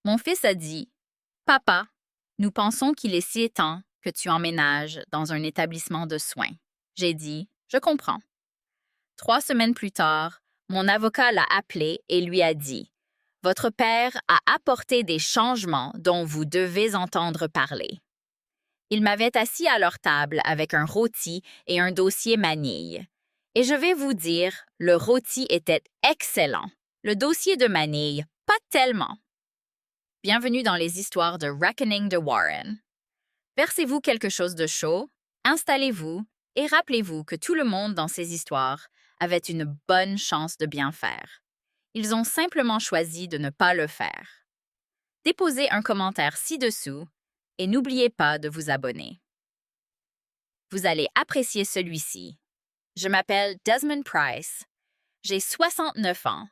Mon fils a dit: Papa, nous pensons qu'il est si temps que tu emménages dans un établissement de soins. J'ai dit: Je comprends. 3 semaines plus tard, mon avocat l'a appelé et lui a dit: Votre père a apporté des changements dont vous devez entendre parler. Ils m'avaient assis à leur table avec un rôti et un dossier manille. Et je vais vous dire, le rôti était excellent. Le dossier de manille, pas tellement. Bienvenue dans les histoires de Reckoning de Warren. Versez-vous quelque chose de chaud, installez-vous et rappelez-vous que tout le monde dans ces histoires avait une bonne chance de bien faire. Ils ont simplement choisi de ne pas le faire. Déposez un commentaire ci-dessous et n'oubliez pas de vous abonner. Vous allez apprécier celui-ci. Je m'appelle Desmond Price. J'ai 69 ans.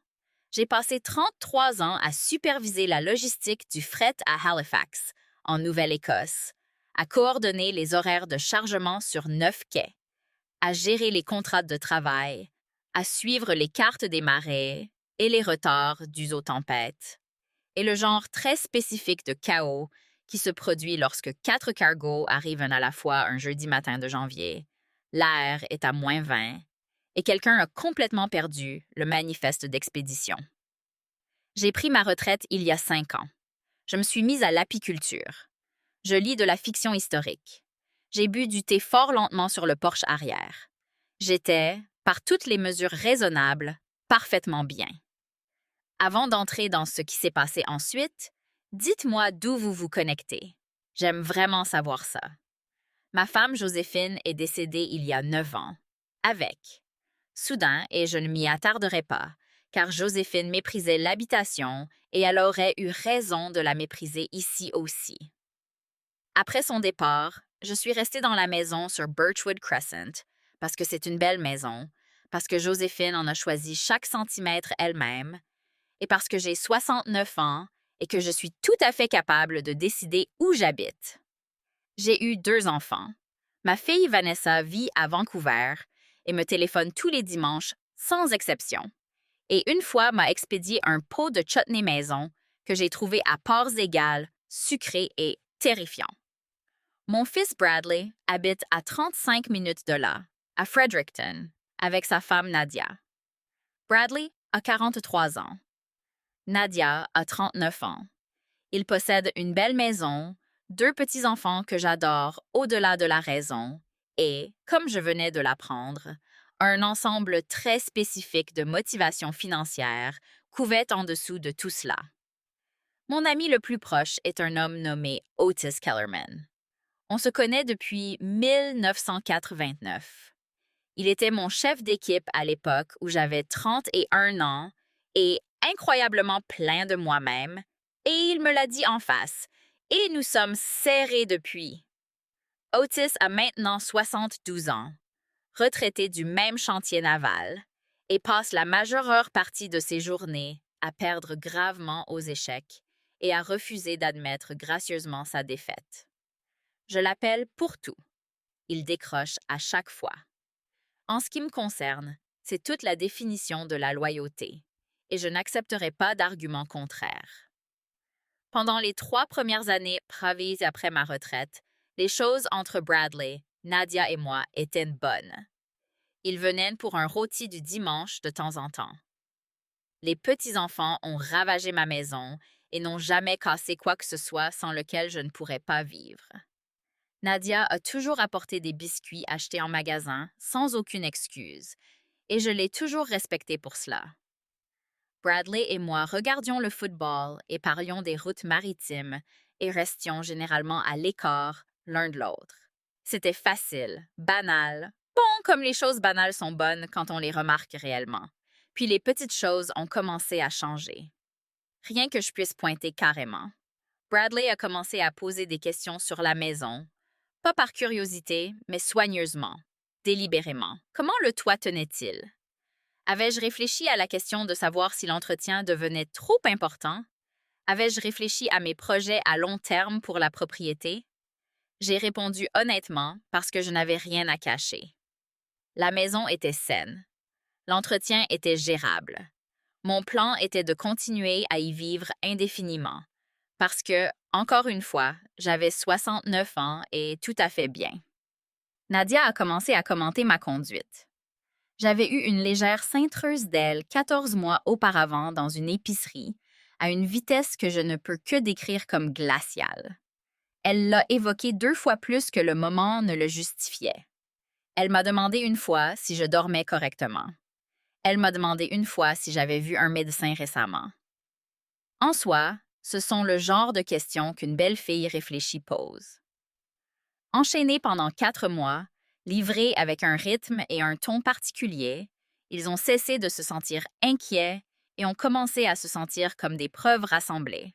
J'ai passé 33 ans à superviser la logistique du fret à Halifax, en Nouvelle-Écosse, à coordonner les horaires de chargement sur 9 quais, à gérer les contrats de travail, à suivre les cartes des marées et les retards dus aux tempêtes, et le genre très spécifique de chaos qui se produit lorsque 4 cargos arrivent à la fois un jeudi matin de janvier, l'air est à -20, et quelqu'un a complètement perdu le manifeste d'expédition. J'ai pris ma retraite il y a 5 ans. Je me suis mise à l'apiculture. Je lis de la fiction historique. J'ai bu du thé fort lentement sur le porche arrière. J'étais, par toutes les mesures raisonnables, parfaitement bien. Avant d'entrer dans ce qui s'est passé ensuite, dites-moi d'où vous vous connectez. J'aime vraiment savoir ça. Ma femme Joséphine est décédée il y a 9 ans. Avec. Soudain, et je ne m'y attarderai pas, car Joséphine méprisait l'habitation et elle aurait eu raison de la mépriser ici aussi. Après son départ, je suis restée dans la maison sur Birchwood Crescent, parce que c'est une belle maison, parce que Joséphine en a choisi chaque centimètre elle-même, et parce que j'ai 69 ans et que je suis tout à fait capable de décider où j'habite. J'ai eu 2 enfants. Ma fille Vanessa vit à Vancouver et me téléphone tous les dimanches, sans exception. Et une fois m'a expédié un pot de chutney maison que j'ai trouvé à parts égales, sucré et terrifiant. Mon fils Bradley habite à 35 minutes de là, à Fredericton, avec sa femme Nadia. Bradley a 43 ans. Nadia a 39 ans. Il possède une belle maison, 2 petits-enfants que j'adore au-delà de la raison et, comme je venais de l'apprendre, un ensemble très spécifique de motivations financières couvait en dessous de tout cela. Mon ami le plus proche est un homme nommé Otis Kellerman. On se connaît depuis 1989. Il était mon chef d'équipe à l'époque où j'avais 31 ans et incroyablement plein de moi-même, et il me l'a dit en face, et nous sommes serrés depuis. Otis a maintenant 72 ans, retraité du même chantier naval, et passe la majeure partie de ses journées à perdre gravement aux échecs et à refuser d'admettre gracieusement sa défaite. Je l'appelle pour tout. Il décroche à chaque fois. En ce qui me concerne, c'est toute la définition de la loyauté, et je n'accepterai pas d'argument contraire. Pendant les 3 premières années prévues après ma retraite, les choses entre Bradley, Nadia et moi étaient bonnes. Il venait pour un rôti du dimanche de temps en temps. Les petits-enfants ont ravagé ma maison et n'ont jamais cassé quoi que ce soit sans lequel je ne pourrais pas vivre. Nadia a toujours apporté des biscuits achetés en magasin sans aucune excuse, et je l'ai toujours respecté pour cela. Bradley et moi regardions le football et parlions des routes maritimes et restions généralement à l'écart l'un de l'autre. C'était facile, banal, bon comme les choses banales sont bonnes quand on les remarque réellement. Puis les petites choses ont commencé à changer. Rien que je puisse pointer carrément. Bradley a commencé à poser des questions sur la maison, pas par curiosité, mais soigneusement, délibérément. Comment le toit tenait-il? Avais-je réfléchi à la question de savoir si l'entretien devenait trop important? Avais-je réfléchi à mes projets à long terme pour la propriété? J'ai répondu honnêtement parce que je n'avais rien à cacher. La maison était saine. L'entretien était gérable. Mon plan était de continuer à y vivre indéfiniment, parce que, encore une fois, j'avais 69 ans et tout à fait bien. Nadia a commencé à commenter ma conduite. J'avais eu une légère cintreuse d'aile 14 mois auparavant dans une épicerie, à une vitesse que je ne peux que décrire comme glaciale. Elle l'a évoqué 2 fois plus que le moment ne le justifiait. Elle m'a demandé une fois si je dormais correctement. Elle m'a demandé une fois si j'avais vu un médecin récemment. En soi, ce sont le genre de questions qu'une belle fille réfléchie pose. Enchaînés pendant 4 mois, livrés avec un rythme et un ton particulier, ils ont cessé de se sentir inquiets et ont commencé à se sentir comme des preuves rassemblées.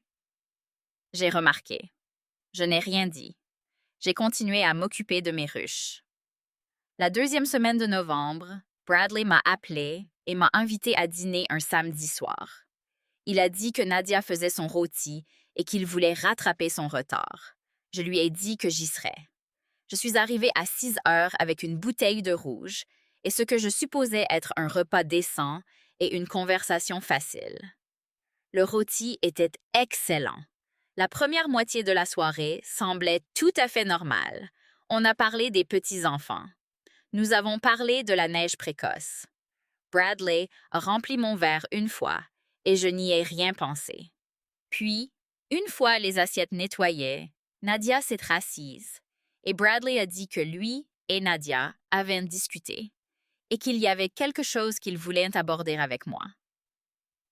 J'ai remarqué. Je n'ai rien dit. J'ai continué à m'occuper de mes ruches. La 2e semaine de novembre, Bradley m'a appelé et m'a invité à dîner un samedi soir. Il a dit que Nadia faisait son rôti et qu'il voulait rattraper son retard. Je lui ai dit que j'y serais. Je suis arrivée à 6 heures avec une bouteille de rouge et ce que je supposais être un repas décent et une conversation facile. Le rôti était excellent. La première moitié de la soirée semblait tout à fait normale. On a parlé des petits-enfants. Nous avons parlé de la neige précoce. Bradley a rempli mon verre une fois et je n'y ai rien pensé. Puis, une fois les assiettes nettoyées, Nadia s'est assise et Bradley a dit que lui et Nadia avaient discuté et qu'il y avait quelque chose qu'ils voulaient aborder avec moi.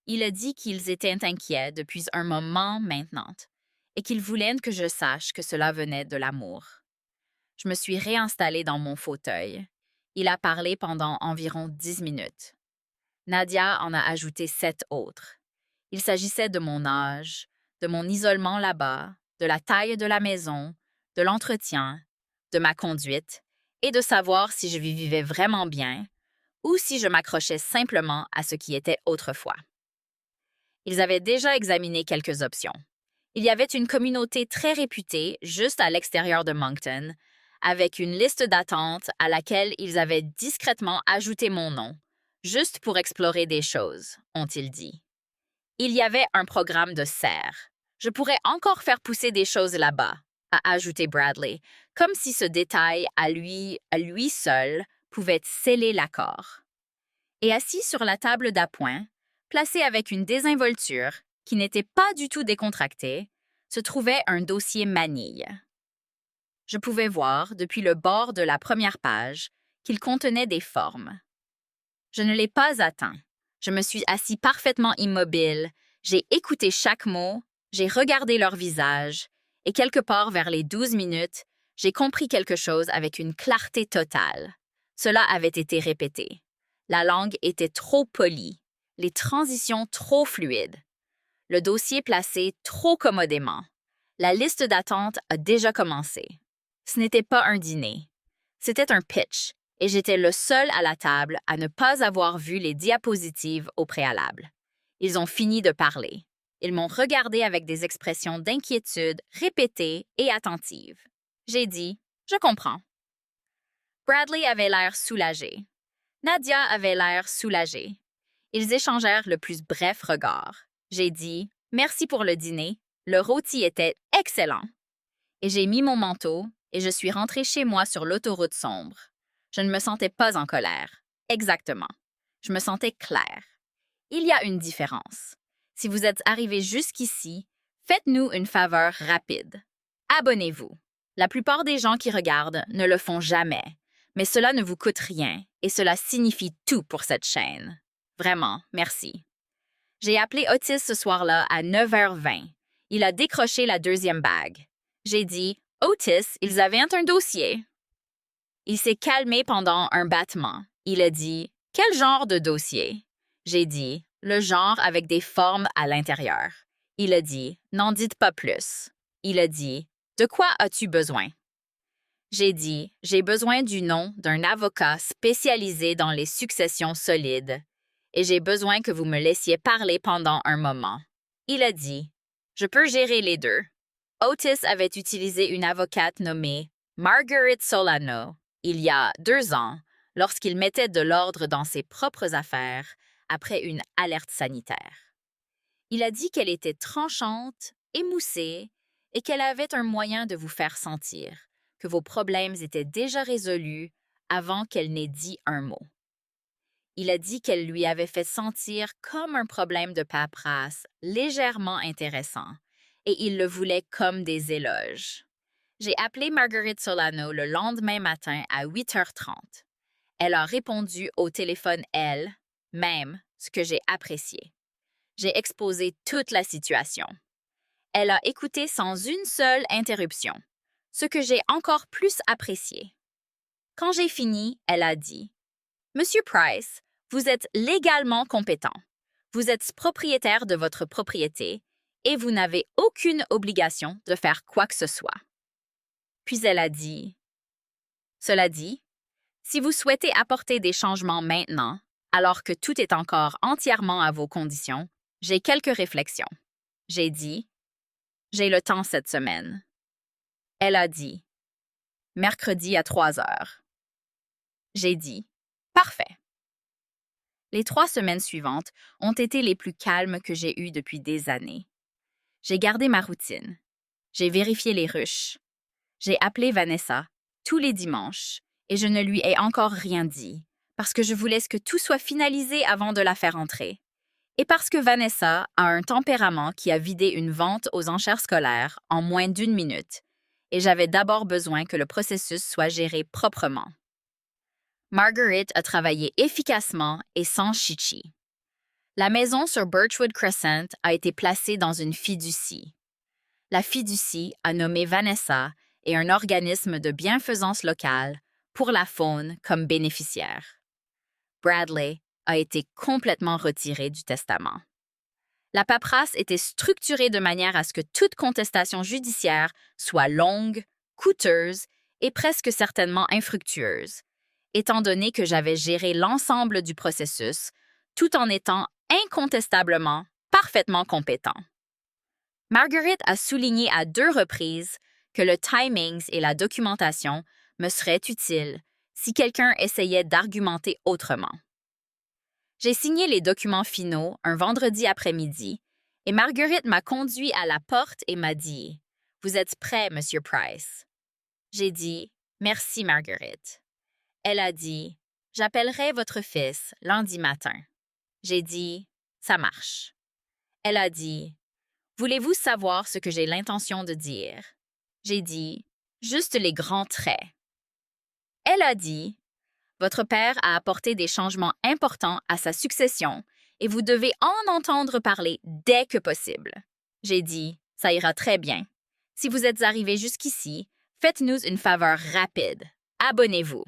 Il a dit qu'ils étaient inquiets depuis un moment maintenant et qu'ils voulaient que je sache que cela venait de l'amour. Je me suis réinstallée dans mon fauteuil. Il a parlé pendant environ 10 minutes. Nadia en a ajouté 7 autres. Il s'agissait de mon âge, de mon isolement là-bas, de la taille de la maison, de l'entretien, de ma conduite et de savoir si je vivais vraiment bien ou si je m'accrochais simplement à ce qui était autrefois. Ils avaient déjà examiné quelques options. Il y avait une communauté très réputée juste à l'extérieur de Moncton, avec une liste d'attente à laquelle ils avaient discrètement ajouté mon nom, juste pour explorer des choses, ont-ils dit. Il y avait un programme de serre. Je pourrais encore faire pousser des choses là-bas, a ajouté Bradley, comme si ce détail à lui seul pouvait sceller l'accord. Et assis sur la table d'appoint, placé avec une désinvolture qui n'était pas du tout décontractée, se trouvait un dossier manille. Je pouvais voir, depuis le bord de la première page, qu'il contenait des formes. Je ne l'ai pas atteint. Je me suis assis parfaitement immobile, j'ai écouté chaque mot, j'ai regardé leur visage, et quelque part vers les 12 minutes, j'ai compris quelque chose avec une clarté totale. Cela avait été répété. La langue était trop polie, les transitions trop fluides, le dossier placé trop commodément. La liste d'attente a déjà commencé. Ce n'était pas un dîner. C'était un pitch, et j'étais le seul à la table à ne pas avoir vu les diapositives au préalable. Ils ont fini de parler. Ils m'ont regardé avec des expressions d'inquiétude répétées et attentives. J'ai dit « Je comprends ». Bradley avait l'air soulagé. Nadia avait l'air soulagée. Ils échangèrent le plus bref regard. J'ai dit « Merci pour le dîner. Le rôti était excellent ». Et j'ai mis mon manteau et je suis rentrée chez moi sur l'autoroute sombre. Je ne me sentais pas en colère. Exactement. Je me sentais claire. Il y a une différence. Si vous êtes arrivé jusqu'ici, faites-nous une faveur rapide. Abonnez-vous. La plupart des gens qui regardent ne le font jamais, mais cela ne vous coûte rien et cela signifie tout pour cette chaîne. Vraiment, merci. J'ai appelé Otis ce soir-là à 9h20. Il a décroché la 2e bague. J'ai dit « Otis, ils avaient un dossier ». Il s'est calmé pendant un battement. Il a dit « Quel genre de dossier ?» J'ai dit « Le genre avec des formes à l'intérieur ». Il a dit « N'en dites pas plus ». Il a dit « De quoi as-tu besoin ?» J'ai dit « J'ai besoin du nom d'un avocat spécialisé dans les successions solides et j'ai besoin que vous me laissiez parler pendant un moment. » Il a dit « Je peux gérer les deux. » Otis avait utilisé une avocate nommée Margaret Solano il y a 2 ans lorsqu'il mettait de l'ordre dans ses propres affaires après une alerte sanitaire. Il a dit qu'elle était tranchante émoussée et qu'elle avait un moyen de vous faire sentir que vos problèmes étaient déjà résolus avant qu'elle n'ait dit un mot. Il a dit qu'elle lui avait fait sentir comme un problème de paperasse légèrement intéressant, et il le voulait comme des éloges. J'ai appelé Marguerite Solano le lendemain matin à 8h30. Elle a répondu au téléphone elle-même, ce que j'ai apprécié. J'ai exposé toute la situation. Elle a écouté sans une seule interruption, ce que j'ai encore plus apprécié. Quand j'ai fini, elle a dit « Monsieur Price, vous êtes légalement compétent. Vous êtes propriétaire de votre propriété et vous n'avez aucune obligation de faire quoi que ce soit. » Puis elle a dit « Cela dit, si vous souhaitez apporter des changements maintenant, alors que tout est encore entièrement à vos conditions, j'ai quelques réflexions. » J'ai dit « J'ai le temps cette semaine. » Elle a dit « Mercredi à 3h. » J'ai dit « Parfait. » Les 3 semaines suivantes ont été les plus calmes que j'ai eues depuis des années. J'ai gardé ma routine. J'ai vérifié les ruches. J'ai appelé Vanessa tous les dimanches et je ne lui ai encore rien dit parce que je voulais que tout soit finalisé avant de la faire entrer. Et parce que Vanessa a un tempérament qui a vidé une vente aux enchères scolaires en moins d'1 minute et j'avais d'abord besoin que le processus soit géré proprement. Marguerite a travaillé efficacement et sans chichi. La maison sur Birchwood Crescent a été placée dans une fiducie. La fiducie a nommé Vanessa et un organisme de bienfaisance locale pour la faune comme bénéficiaire. Bradley a été complètement retiré du testament. La paperasse était structurée de manière à ce que toute contestation judiciaire soit longue, coûteuse et presque certainement infructueuse, étant donné que j'avais géré l'ensemble du processus tout en étant incontestablement parfaitement compétent. Marguerite a souligné à 2 reprises que le timing et la documentation me seraient utiles si quelqu'un essayait d'argumenter autrement. J'ai signé les documents finaux un vendredi après-midi et Marguerite m'a conduit à la porte et m'a dit « Vous êtes prêt, Monsieur Price? » J'ai dit « Merci, Marguerite. » Elle a dit « J'appellerai votre fils lundi matin. » J'ai dit « Ça marche. » Elle a dit « Voulez-vous savoir ce que j'ai l'intention de dire? » J'ai dit « Juste les grands traits. » Elle a dit « Votre père a apporté des changements importants à sa succession et vous devez en entendre parler dès que possible. » J'ai dit « Ça ira très bien. Si vous êtes arrivé jusqu'ici, faites-nous une faveur rapide. Abonnez-vous.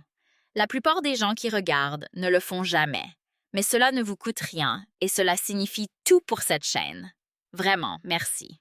La plupart des gens qui regardent ne le font jamais, mais cela ne vous coûte rien et cela signifie tout pour cette chaîne. Vraiment, merci. »